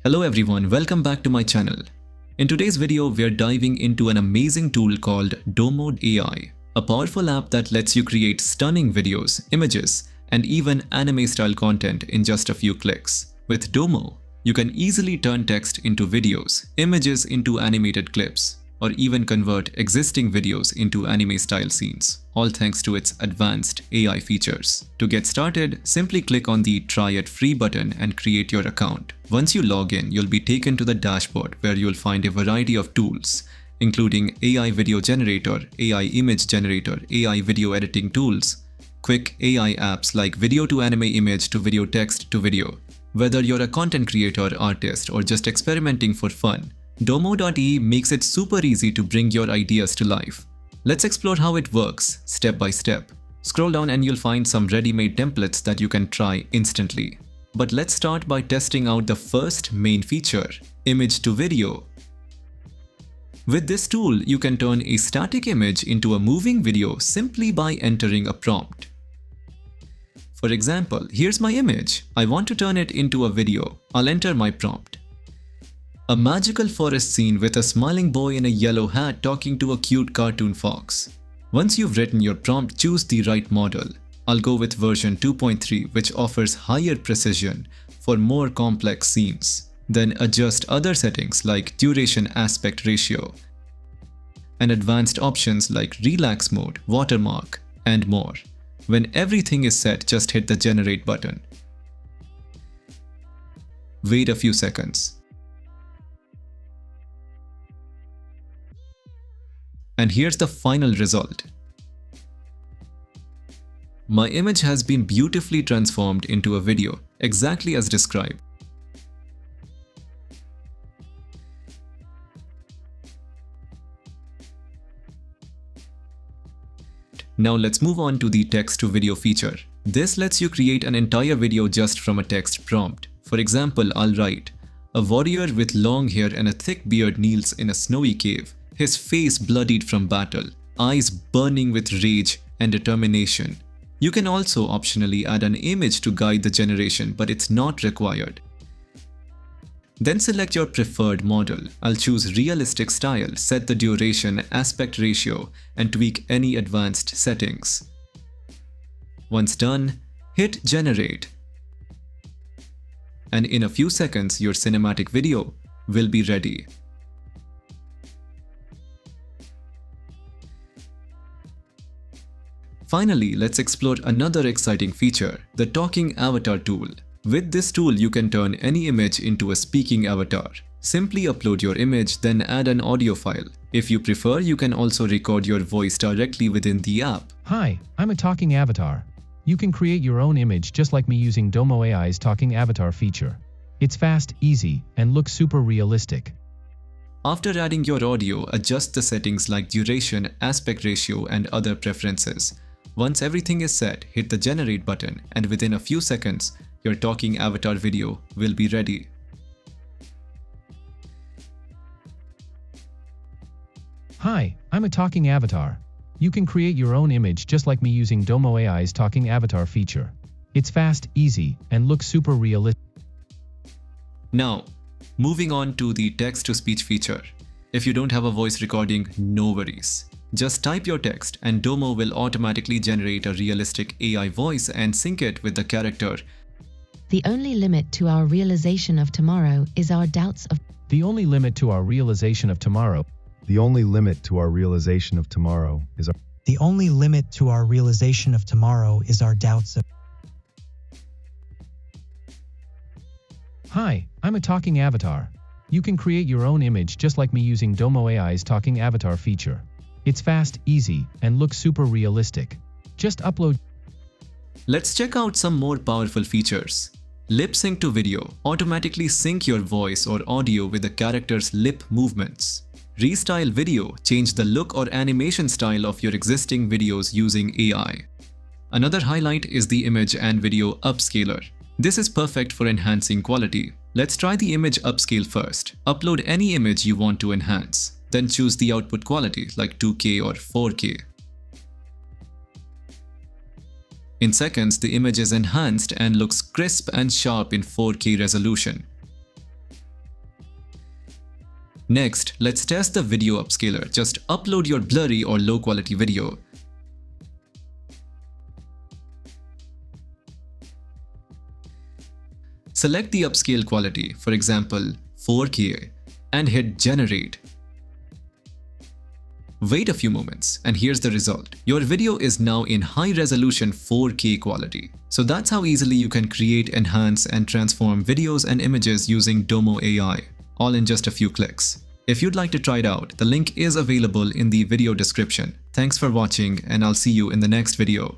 Hello everyone, welcome back to my channel. In today's video, we are diving into an amazing tool called Domo AI, a powerful app that lets you create stunning videos, images, and even anime-style content in just a few clicks. With Domo, you can easily turn text into videos, images into animated clips, or even convert existing videos into anime-style scenes, all thanks to its advanced AI features. To get started, simply click on the Try It Free button and create your account. Once you log in, you'll be taken to the dashboard where you'll find a variety of tools, including AI video generator, AI image generator, AI video editing tools, quick AI apps like video to anime image to video text to video. Whether you're a content creator, artist, or just experimenting for fun, DomoAI makes it super easy to bring your ideas to life. Let's explore how it works, step by step. Scroll down and you'll find some ready-made templates that you can try instantly. But let's start by testing out the first main feature, image to video. With this tool, you can turn a static image into a moving video simply by entering a prompt. For example, here's my image. I want to turn it into a video. I'll enter my prompt. A magical forest scene with a smiling boy in a yellow hat talking to a cute cartoon fox. Once you've written your prompt, choose the right model. I'll go with version 2.3, which offers higher precision for more complex scenes. Then adjust other settings like duration aspect ratio and advanced options like relax mode, watermark, and more. When everything is set, just hit the generate button. Wait a few seconds. And here's the final result. My image has been beautifully transformed into a video, exactly as described. Now let's move on to the text-to-video feature. This lets you create an entire video just from a text prompt. For example, I'll write, "A warrior with long hair and a thick beard kneels in a snowy cave, his face bloodied from battle, eyes burning with rage and determination." You can also optionally add an image to guide the generation, but it's not required. Then select your preferred model. I'll choose realistic style, set the duration, aspect ratio, and tweak any advanced settings. Once done, hit generate. And in a few seconds, your cinematic video will be ready. Finally, let's explore another exciting feature, the talking avatar tool. With this tool, you can turn any image into a speaking avatar. Simply upload your image, then add an audio file. If you prefer, you can also record your voice directly within the app. Hi, I'm a talking avatar. You can create your own image just like me using Domo AI's talking avatar feature. It's fast, easy, and looks super realistic. After adding your audio, adjust the settings like duration, aspect ratio, and other preferences. Once everything is set, hit the generate button, and within a few seconds, your talking avatar video will be ready. Hi, I'm a talking avatar. You can create your own image just like me using Domo AI's talking avatar feature. It's fast, easy, and looks super realistic. Now, moving on to the text-to-speech feature. If you don't have a voice recording, no worries. Just type your text and Domo will automatically generate a realistic AI voice and sync it with the character. The only limit to our realization of tomorrow is our doubts of. The only limit to our realization of tomorrow. The only limit to our realization of tomorrow is our. The only limit to our realization of tomorrow is our doubts of. Hi, I'm a talking avatar. You can create your own image just like me using Domo AI's talking avatar feature. It's fast, easy, and looks super realistic. Just upload. Let's check out some more powerful features. Lip sync to video. Automatically sync your voice or audio with the character's lip movements. Restyle video. Change the look or animation style of your existing videos using AI. Another highlight is the image and video upscaler. This is perfect for enhancing quality. Let's try the image upscale first. Upload any image you want to enhance. Then choose the output quality like 2K or 4K. In seconds, the image is enhanced and looks crisp and sharp in 4K resolution. Next, let's test the video upscaler. Just upload your blurry or low quality video. Select the upscale quality, for example 4K, and hit generate. Wait a few moments and here's the result. Your video is now in high resolution 4K quality. So that's how easily you can create, enhance and transform videos and images using Domo AI, all in just a few clicks. If you'd like to try it out, the link is available in the video description. Thanks for watching and I'll see you in the next video.